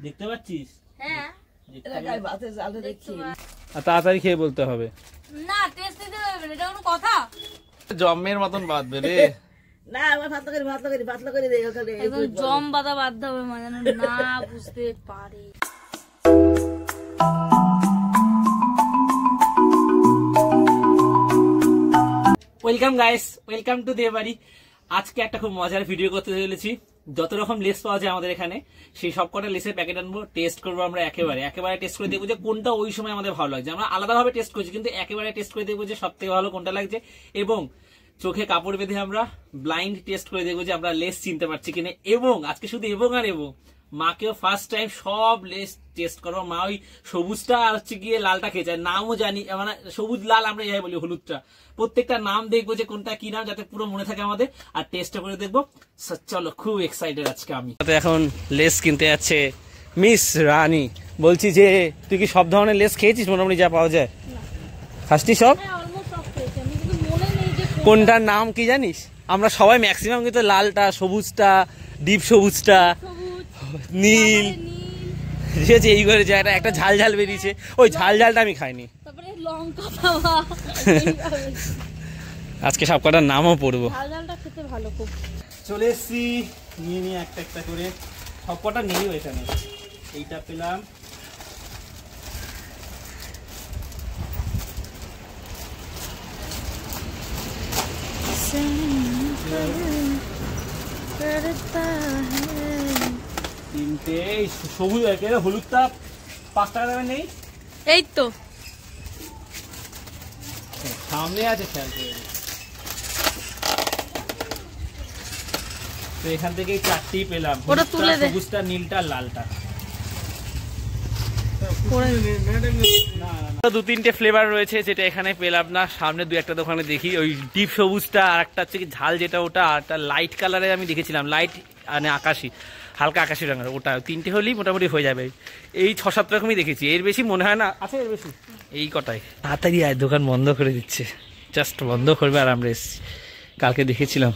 দেখতে পাচ্ছিস? হ্যাঁ তাড়াতাড়ি খেয়ে বলতে হবে না, টেস্ট দিতে হবে, এটা কোনো কথা? জম্মের মতন বাঁধবে রে। না আমার ভাতলা করে দে ওখানে একদম জম বাঁধা বাঁধতে হবে, মানে না বুঝতে পারে। ওয়েলকাম গাইস, ওয়েলকাম টু দেবাড়ি। আজকে একটা খুব মজার ভিডিও করতে চলেছি। যত রকম লেস পাওয়া যায় আমাদের এখানে, সেই সব কটা লেসের প্যাকেট আনবো, টেস্ট করবো আমরা একেবারে টেস্ট করে দেখবো যে কোনটা ওই সময় আমাদের ভালো লাগছে। আমরা আলাদাভাবে টেস্ট করছি, কিন্তু একেবারে টেস্ট করে দেখবো যে সব থেকে ভালো কোনটা লাগছে, এবং চোখে কাপড় বেঁধে আমরা ব্লাইন্ড টেস্ট করে দেখবো যে আমরা লেস চিনতে পারছি কিনা। এবং আজকে শুধু এবং মাকেও ফার্স্ট টাইম সব লেস টেস্ট করবো। মা ওই সবুজটা আর হচ্ছে গিয়ে লালটা খেয়ে যায়, নামও জানি, মানে সবুজ লাল আমরা যাই বলি, হলুদটা প্রত্যেকটা নাম দেখবো যে কোনটা কি নাম, যাতে পুরো মনে থাকে আমাদের, আর টেস্টটা করে দেখবো। চলো, খুব এক্সাইটেড আজকে আমি। এখন লেস কিনতে যাচ্ছে মিস রানী। বলছি যে তুই কি সব ধরনের লেস খেয়েছিস? মোটামুটি যা পাওয়া যায় ফার্স্টই সব। কোনটার নাম কি জানিস? আমরা সবাই ম্যাক্সিমাম কিন্তু লালটা, সবুজটা, ডিপ সবুজটা, নীল, ঠিক আছে, এই করে যায়। একটা ঝাল ঝাল বেরিয়েছে, ওই ঝাল ঝালটা আমি খাইনি। আজকে সব কটার নামও পড়বো। চলে এসছি, নিয়ে একটা একটা করে সব কটা নেই এখানে। এইটা পেলাম, তিনটে। সবুজ হলুদটা 5 টাকা দামে নেই, এই তো সামনে আছে, খেয়াল করে। তো এখান থেকে 4টি পেলাম, সবুজটা, নীলটা, লালটা। দু তিনটে ফ্লেভার রয়েছে, যেটা এখানে পেলাম না। সামনে দু একটা দোকানে দেখি ওই ডিপ সবুজটা, আর একটা হচ্ছে কি ঝাল যেটা, ওটা, আর একটা লাইট কালারে আমি দেখেছিলাম, লাইট মানে আকাশি, হালকা আকাশি রঙের, ওটা। তিনটে হলেই মোটামুটি হয়ে যাবে। এই 6-7 রকমই দেখেছি, এর বেশি মনে হয় না আছে, এর বেশি। এই কটাই। তাড়াতাড়ি আয়, দোকান বন্ধ করে দিচ্ছে, জাস্ট বন্ধ করবে। আর আমরা এসছি, কালকে দেখেছিলাম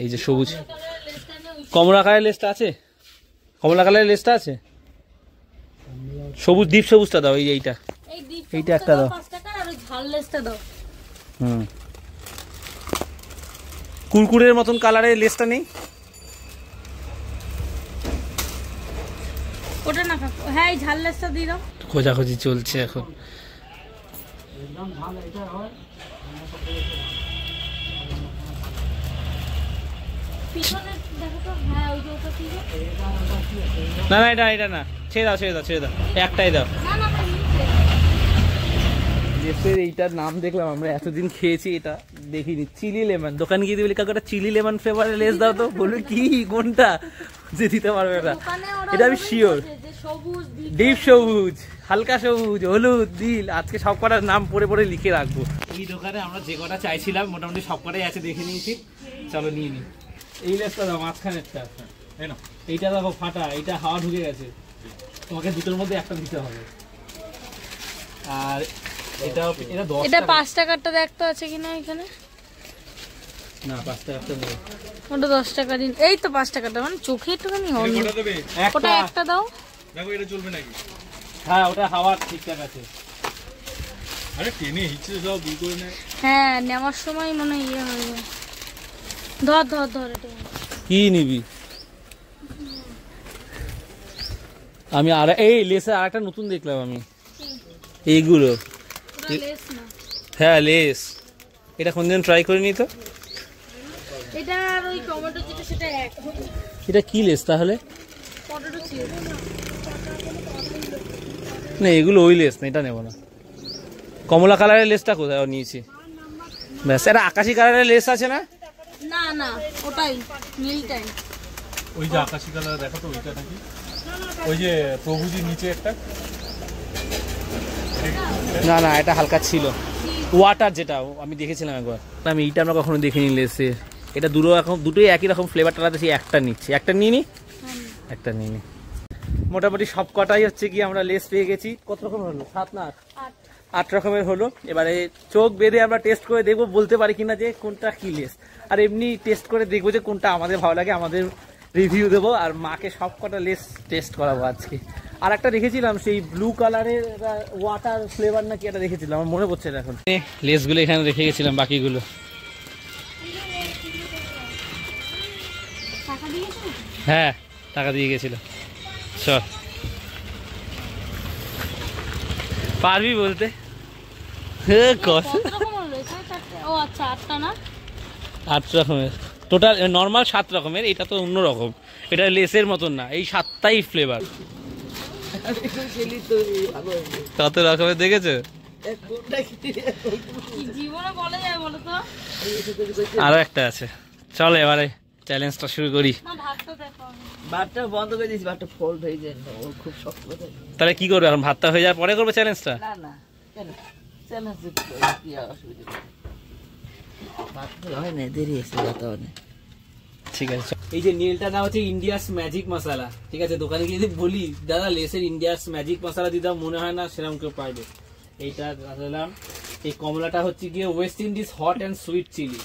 এই যে সবুজ কমলা কালারের লেসটা আছে, কমলা কালারের লেসটা আছে, সবুজ ডিপ সবুজটা দাও, এইটা এইটা একটা দাও। কুরকুরের মতন কালারের লেসটা নেই? ওটা না কাকু, হ্যাঁ এই ঝাল লেসটা দিয়ে দাও। খোঁজাখুঁজি চলছে এখন। না না, এটা না, ছেড়ে দাও, একটাই দাও। এইটার নাম দেখলাম, আমরা এতদিন খেয়েছি, এটা দেখিনি। Chilli lemon. দোকান গিয়ে বলি কাকু একটা চিলি লেমন ফ্লেভারের লেস দাও তো, বলবে কি কোনটা, যে দিতে পারবে না। এটা আমি শিওর, ডিপ সবুজ, হালকা সবুজ, হলুদ, নীল। আজকে সব কটার নাম পড়ে লিখে রাখবো। এই দোকানে আমরা যে কটা চাইছিলাম মোটামুটি সব কটাই আছে, দেখে নিয়েছি। চলো নিয়ে নি। এই লেসটা দাও, মাঝখানেরটা। এইটা দেখো ফাটা, এইটা হাওয়া ঢুকে গেছে, তোমাকে দুটোর মধ্যে একটা দিতে হবে। আর এটা 5 টাকারটা দেখতে আছে কিনা এখানে। না, 5 টাকারটা নেই, ওটা 10 টাকা দিন। এই তো 5 টাকাটা, মানে চোখে একটুখানি হবে। ওটা একটা দাও। দেখো এটা চলবে নাকি? হ্যাঁ, ওটা হাওয়া ঠিকঠাক আছে। আরে টেনে হিচে সব ই করে নেয়। হ্যাঁ, নেওয়ার সময় মনে ইয়ে হয়ে যায়। ধর এটা কি নিবি? আমি আর এই লেসে আরেকটা নতুন দেখলাম আমি, এইগুলো। হ্যাঁ লেস, এটা কোনদিন ট্রাই করিনি তো। এটা আর ওই টমেটো যেটা, সেটা এক। এটা কি লেস তাহলে? পটেটো চিপস না, এগুলো ওই লেস না, এটা নেবো না। কমলা কালারের লেসটা কোথায় নিয়েছি? ব্যাস, এটা আকাশি কালারের লেস আছে না? না ওটাই নীলটাই। ওই যে আকাশি কালার দেখো তো, ওইটা নাকি? ওই যে প্রভুজির নিচে একটা। না, এটা হালকা ছিল, ওয়াটার যেটা আমি দেখেছিলাম একবার। আমি এইটা আমরা কখনো দেখিনি লেসে। এটা দুটোই একই রকম ফ্লেভারটা আছে। একটা নিচ্ছি, একটা নিয়ে নি, একটা নিয়ে নি। মোটামুটি সব কটাই হচ্ছে কি আমরা লেস পেয়ে গেছি। কত রকম হলো? 7 না 8 রকমের হলো। এবারে চোখ বেঁধে আমরা টেস্ট করে দেখবো, বলতে পারি কিনা যে কোনটা কি লেস। আর এমনি টেস্ট করে দেখবো যে কোনটা আমাদের ভালো লাগে, আমাদের রিভিউ দেবো। আর মাকে সব কটা লেস টেস্ট করাবো আজকে। আর একটা রেখেছিলাম সেই ব্লু কালারের ওয়াটার ফ্লেভার নাকি এটা রেখেছিলাম, আমার মনে পড়ছে না এখন। লেসগুলো এখানে রেখে গেছিলাম বাকিগুলো। হ্যাঁ টাকা দিয়ে গেছিল। চল পারবি বলতে? আট রকমের টোটাল, নর্মাল 7 রকমের, এটা তো অন্য রকম, এটা লেসের মতন না, এই 7টাই ফ্লেভার। কত রকমের দেখেছো? আরো একটা আছে, চলো এবারে চ্যালেঞ্জটা শুরু করি। ভাতটা বন্ধ করে দিয়েছি, ভাতটা ফোল্ড হয়ে যায় না, ও খুব শক্ত। তাহলে কি করবে এখন? ভাতটা হয়ে যাওয়ার পরে করবে চ্যালেঞ্জটা? না না কেন চ্যালেঞ্জ কি অসুবিধা, ভাত হয় না, দেরি আছে ভাত অনেক। ঠিক আছে, এই যে নীলটা না হচ্ছে ইন্ডিয়াস ম্যাজিক মশলা। ঠিক আছে, দোকানে গিয়ে যদি বলি দাদা লেসের ইন্ডিয়াস ম্যাজিক মশলা দিতে, মনে হয় না সেরকম কেউ পারবে। এইটা দিলাম। এই কমলাটা হচ্ছে গিয়ে West Indies hot and sweet chilli,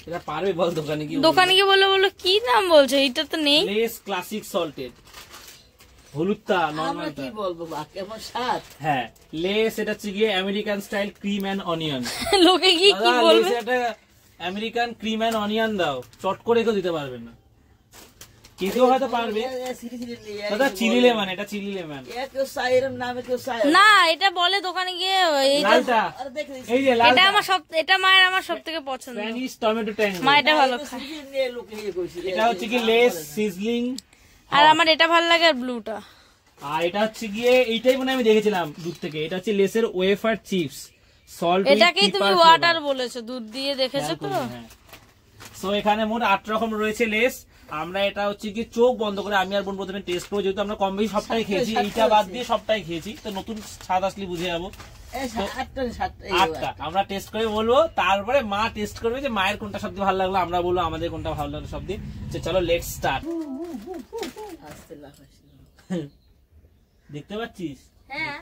এটা পারবে বল দোকানে গিয়ে? দোকানে গিয়ে বলো কি নাম বলছে? এটা তো নেই। লেস ক্লাসিক সল্টেড, হলুদটা নরমাল। কি বলবো বা কেমন স্বাদ। হ্যাঁ লেস, এটা হচ্ছে গিয়ে American style cream and onion. লোকে কি বলবে? এটা আমেরিকান ক্রিম এন্ড অনিয়ন দাও, চট করে কেউ দিতে পারবে না, কেউ হয়তো পারবে। দাদা চিলি লেমন, এটা চিলি লেমন না, এটা বলে দোকানে গিয়ে লালটা। এই যে এটা এটা মায়ের আমার সবথেকে পছন্দ, স্প্যানিশ টমেটো ট্যাঙ্গো। মা এটা ভালো খায়। এটা হচ্ছে কি লেস সিজলিং, আর আমার এটা ভালো লাগে, আর ব্লুটা। আর এটা হচ্ছে গিয়ে এইটাই মনে আমি দেখেছিলাম দূর থেকে, এটা হচ্ছে লেসের ওয়েফার চিপস সল্ট। এটাকেই তুমি ওয়াটার বলেছো, দুধ দিয়ে দেখেছো তো? সো এখানে মোট 8 রকম রয়েছে লেস। আমরা এটা হচ্ছে কি চোখ বন্ধ করে আমি আর বোন প্রথমে টেস্ট করবো, যেহেতু আমরা কম বেশি সবটাই খেয়েছি, এইটা বাদ দিয়ে সবটাই খেয়েছি, তো নতুন স্বাদ আসলে বুঝে যাবো। 8টা আমরা টেস্ট করে বলবো, তারপরে মা টেস্ট করবে যে মায়ের কোনটা সবচেয়ে ভালো লাগলো, আমরা বলবো আমাদের কোনটা ভালো লাগলো সব দিয়ে। চলো লেটস স্টার্ট। দেখতে পাচ্ছিস? হ্যাঁ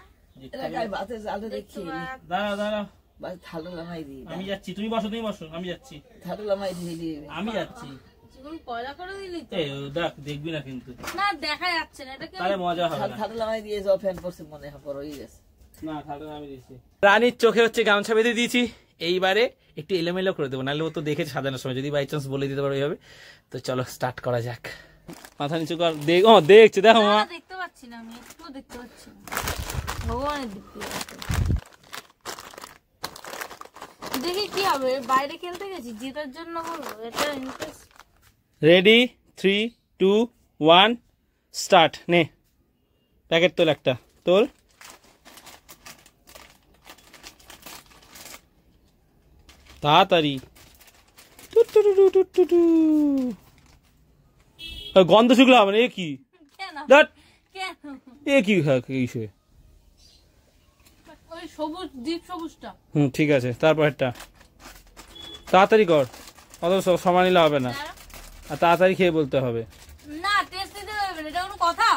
দাঁড়া দাঁড়া, আমি যাচ্ছি, তুমি বসো আমি যাচ্ছি, আমি যাচ্ছি। দেখ দেখবি না কিন্তু, না দেখা যাচ্ছে না, এটা তাহলে মজা হবে না। না ঠান্ডা আমি দিয়েছি। রানীর চোখে হচ্ছে গামছা বেঁধে দিয়েছি, এইবারে একটু এলোমেলো করে দেবো, নাহলে ও তো দেখে সাজানোর সময় যদি বাই চান্স বলে দিতে পারো এইভাবে। তো চলো স্টার্ট করা যাক। মাথা নিচু কর, দেখছি, দেখো মা। দেখতে পাচ্ছি না, আমি একটু দেখতে পাচ্ছি না, ভগবানের দিক দিয়ে দেখি কি হবে। বাইরে খেলতে গেছি, জেতার জন্য হলো এটা ইন্টারেস্ট। Ready 3 2 1 start. নে প্যাকেট তোল, একটা তোল। তাড়াতাড়ি, গন্ধ শুকলো হবে না। এ কি? এ কি ওই সবুজ, ডিপ সবুজটা। ঠিক আছে, তারপর একটা তাড়াতাড়ি কর, অত সময় নিলে হবে না, আর তাড়াতাড়ি খেয়ে বলতে হবে। না টেস্ট দিতে হবে না, এটা কোনো কথা?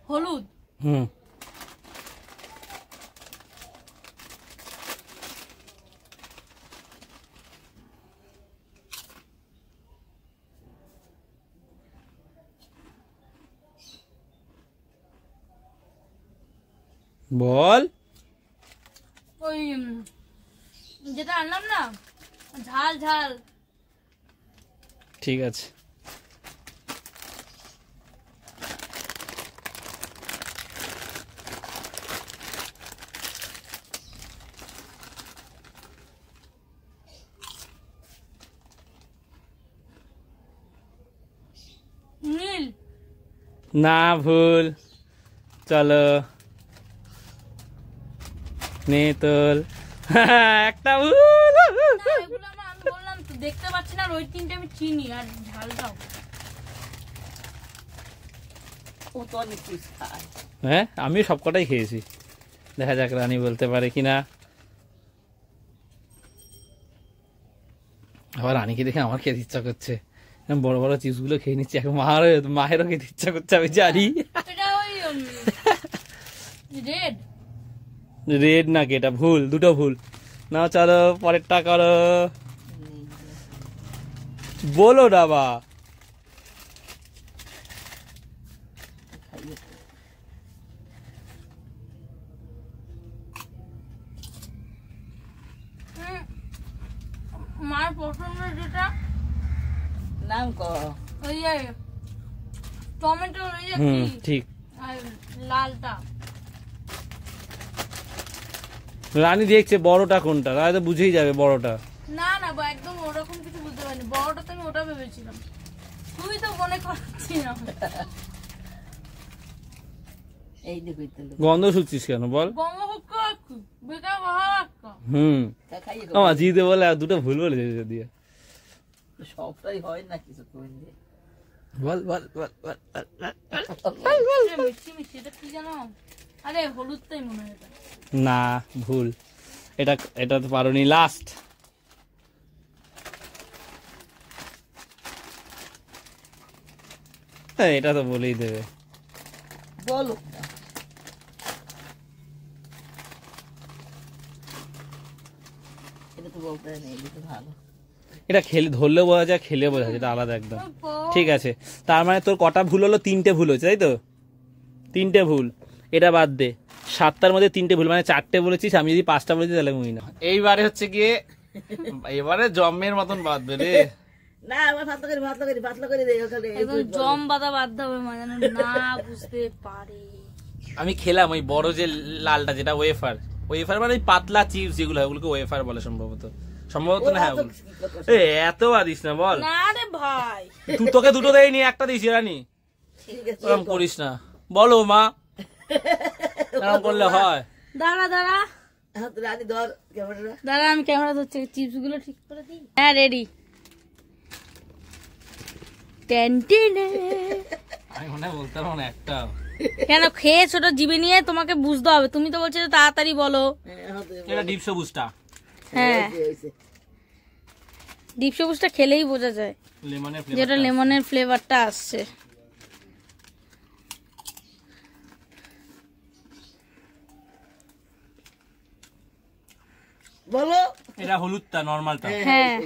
হলুদ। বল। ওই যেটা আনলাম না, ঝাল ঝাল। ঠিক আছে, নীল না ভুল। চলো নে তোল, একটা ভুল। এগুলো আমি বললাম তো দেখতে পাচ্ছি না, ওই তিনটে আমি চিনি, আর ঝালটাও। হ্যাঁ আমি সবকটাই খেয়েছি, দেখা যাক রানী বলতে পারে কিনা। আবার রানীকে দেখে আমার খেতে ইচ্ছা করছে, বড় বড় চিপস গুলো খেয়ে নিচ্ছি, এখন মায়েরও খেতে ইচ্ছা করছে, আমি জানি। রেড নাকি? এটা ভুল, দুটো ভুল। না চলো পরেরটা করো। বলো না বা। মার পছন্দের যেটা নাম ক ওই যে টমেটো ওই যে ঠিক। আর লালটা রানী দেখছে বড়টা কোনটা, রানী তো বুঝেই যাবে বড়টা। না না বা একদম ওরকম কিছু বুঝতে পারিনি, বড়টা তো আমি ওটা ভেবেছিলাম, তুই তো মনে করছিস না। এই দেখো গন্ধ শুচ্ছিস কেন বল? আমার জিতে বলে আর দুটো ভুল বলে দিয়ে সবটাই হয় না কিছু কোন দিয়ে বল বল বল বল মিষ্টি মিষ্টি এটা কি জানো? আরে হলুদটাই মনে হয় এটা। না ভুল, এটা এটা তো পারোনি। লাস্ট এটা তো বলেই দেবে। বলো এটা তো বলতে নেই, এটা তো ভালো। এটা খেলে ধরলে বোঝা যায়, খেলে বোঝা যায়, এটা আলাদা একদম। ঠিক আছে, তার মানে তোর কটা ভুল হলো? 3টে ভুল হয়েছে, তাই তো? 3টে ভুল, এটা বাদ দে। 7টার মধ্যে 3টে ভুল, মানে 4টে বলেছিস, আমি যদি 5টা বলেছি তাহলে মুই না। এইবারে হচ্ছে গিয়ে এবারে জম্মের মতন বাঁধবে রে। না আমার পাতলা করে দেই ওখানে একদম জম বাঁধা বাঁধতে হবে, মানে না বুঝতে পারে। আমি খেলাম ওই বড় যে লালটা, যেটা ওয়েফার। ওয়েফার মানে ওই পাতলা চিপস যেগুলো হয় ওগুলোকে ওয়েফার বলে সম্ভবত। সম্ভবত না, হ্যাঁ। এত দিস না বল। না রে ভাই, তুই তোকে দুটো দেয়নি, একটা দিয়েছি রানী। ঠিক আছে এরকম করিস না, বলো মা, এরকম করলে হয়? দাঁড়া দাঁড়া রানী ধর ক্যামেরাটা। দাঁড়া, আমি ক্যামেরা ধরছি, চিপস গুলো ঠিক করে দিই। হ্যাঁ রেডি। আমি মনে বলতে পারবো না একটা। কেন খেয়ে ছোট জিভে নিয়ে তোমাকে বুঝতে হবে, তুমি তো বলছো যে তাড়াতাড়ি বলো। এটা ডিপ সবুজটা। হ্যাঁ, ডিপ সবুজটা খেলেই বোঝা যায় লেমনের যেটা লেমনের ফ্লেভারটা আসছে। বলো এটা হলুদটা, নরমালটা। হ্যাঁ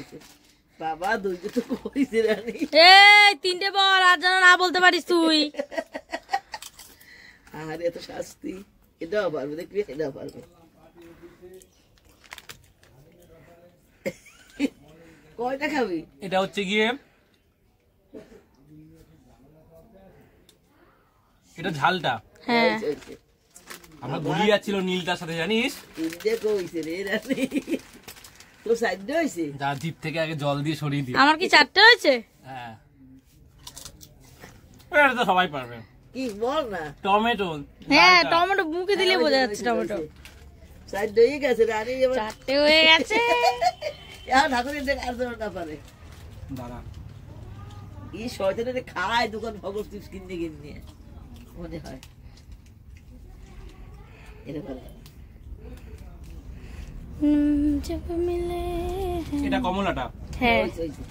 বাবা দুইটা তো কইছে রানী। এই 3টে বল, আর যেন না বলতে পারিস তুই। আরে এত শাস্তি, এটাও পারবে, দেখবি এটাও পারবে। কয়টা খাবি? এটা হচ্ছে গিয়ে এটা ঝালটা। হ্যাঁ আমরা গুলি যাচ্ছিল নীলটার সাথে, জানিস? তিনটে কইছে রে রানী, তো সাইডে হইছে। যার জিভ থেকে আগে জল দিয়ে সরিয়ে দিই। আমার কি 4টে হয়েছে? হ্যাঁ, এটা তো সবাই পারবে। কি বল না, টমেটো। হ্যাঁ টমেটো মুখে দিলে বোঝা যাচ্ছে টমেটো। সাইড হয়ে গেছে রানী, এবার 4টে হয়ে গেছে। এখন ঠাকুরের দেখ আর না পারে। দাঁড়া, এই শয়তানে খায় দোকান ভগত চিপস কিনে মনে হয় এরকম। জব মিলে। এটা কমলাটা। হ্যাঁ হইছে, হইছে।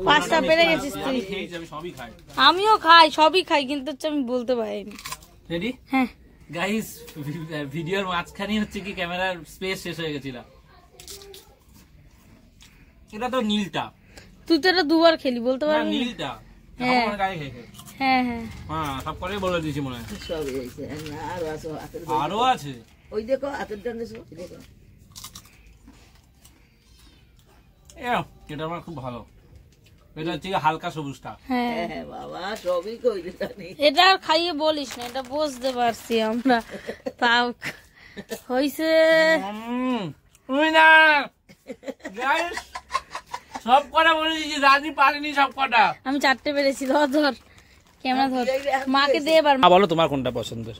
5টা পেরে গেছিস তুই। আমি খেয়েছি, আমি সবই খাই। আমিও খাই, সবই খাই, কিন্তু হচ্ছে আমি বলতে পারিনি। রেডি হ্যাঁ গাইস, ভিডিওর মাঝখানে হচ্ছে কি ক্যামেরার স্পেস শেষ হয়ে গেছিল। এটা তো নীলটা। তুই তো এটা দুবার খেলি, বলতে না, পারবি না। নীলটা। হ্যাঁ। আমার গায়ে খেয়ে খেয়ে। হ্যাঁ হ্যাঁ হ্যাঁ, সব করে বলে দিয়েছি মনে হয়। সবই হইছে। আর আসো হাতের আরো আছে। ওই দেখো হাতের ডানে দেখো। এটা আমার খুব ভালো। এটা হচ্ছে গিয়ে হালকা সবুজটা। হ্যাঁ। হ্যাঁ বাবা সবই কইলে জানি। এটা আর খাইয়ে বলিস না, এটা বুঝতে পারছি আমরা। তাও হইছে। Guys, সব কটা বলে দিয়েছি, রানী পারেনি সব কটা। আমি 4টে পেরেছি। ধর ধর ক্যামেরা ধর, মাকে দে এবার। বলো তোমার কোনটা পছন্দের,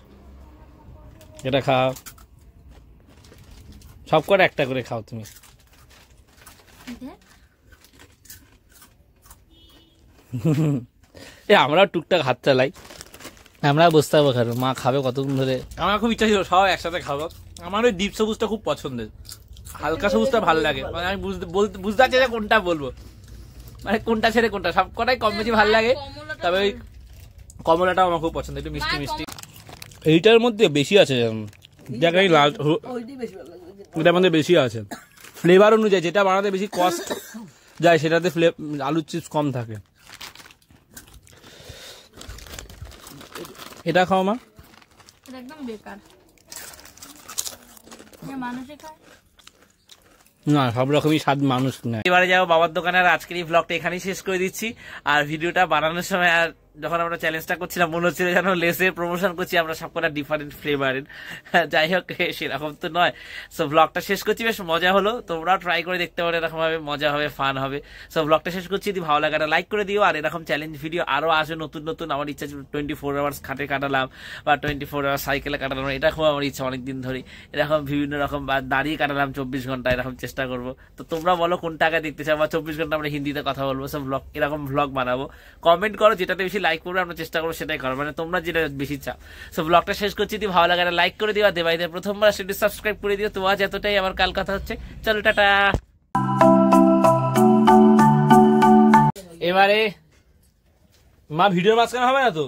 এটা খাও। সব কটা একটা করে খাও তুমি। আমরা টুকটাক হাত চালাই, আমরা বসতে পারবো খাবো, মা খাবে কতক্ষণ ধরে। আমার খুব ইচ্ছা ছিল সব একসাথে খাবো। আমার ওই ডিপ সবুজটা খুব পছন্দের, হালকা সবুজটা ভালো লাগে। মানে আমি বুঝতে পারছি যে কোনটা বলবো, মানে কোনটা ছেড়ে কোনটা। সব কটাই কম বেশি ভালো লাগে, তবে ওই কমলাটাও আমার খুব পছন্দ, একটু মিষ্টি মিষ্টি। এইটার মধ্যে বেশি আছে, দেখ এই লাল, ওইটাই বেশি ভালো লাগে। এটার মধ্যে বেশি আছে ফ্লেভার অনুযায়ী, যেটা বানাতে বেশি কস্ট যায়, সেটাতে আলুর চিপস কম থাকে। এটা খাও মা। এটা একদম বেকার, মানুষে খায় না, সব রকমই স্বাদ মানুষ নেয়। এবারে যাবো বাবার দোকানে, আর আজকের এই ব্লগটা এখানেই শেষ করে দিচ্ছি। আর ভিডিওটা বানানোর সময় আর যখন আমরা চ্যালেঞ্জটা করছিলাম মনে হচ্ছিল যেন লেসের প্রমোশন করছি আমরা, সবকটা ডিফারেন্ট ফ্লেভারের। যাই হোক, সেরকম তো নয়। সো ব্লগটা শেষ করছি, বেশ মজা হলো, তোমরাও ট্রাই করে দেখতে পারো, এরকম ভাবে মজা হবে, ফান হবে। সো ব্লগটা শেষ করছি, যদি ভালো লাগাটা লাইক করে দিও। আর এরকম চ্যালেঞ্জ ভিডিও আরো আসবে নতুন নতুন। আমার ইচ্ছা 24 আওয়ার্স খাটে কাটালাম বা 24 আওয়ার্স সাইকেলে কাটালাম, এটা খুব আমার ইচ্ছা অনেকদিন ধরে। এরকম বিভিন্ন রকম বা দাঁড়িয়ে কাটালাম 24 ঘন্টা, এরকম চেষ্টা করবো। তো তোমরা বলো কোনটা আগে দেখতে চাও, বা 24 ঘন্টা আমরা হিন্দিতে কথা বলবো, সব ব্লগ এরকম ব্লগ বানাবো। কমেন্ট করো, যেটাতে বেশি লাইক করবে আমরা চেষ্টা করবো সেটাই করো, মানে তোমরা যেটা বেশি চাও। সো ব্লগটা শেষ করছি, যদি ভালো লাগে লাইক করে দিও, আর দেবাইদের প্রথমবার সেটি সাবস্ক্রাইব করে দিও। তো আজ এতটাই, আবার কাল কথা হচ্ছে, চলো টাটা। এবারে মা ভিডিওর মাঝখানে হবে না তো?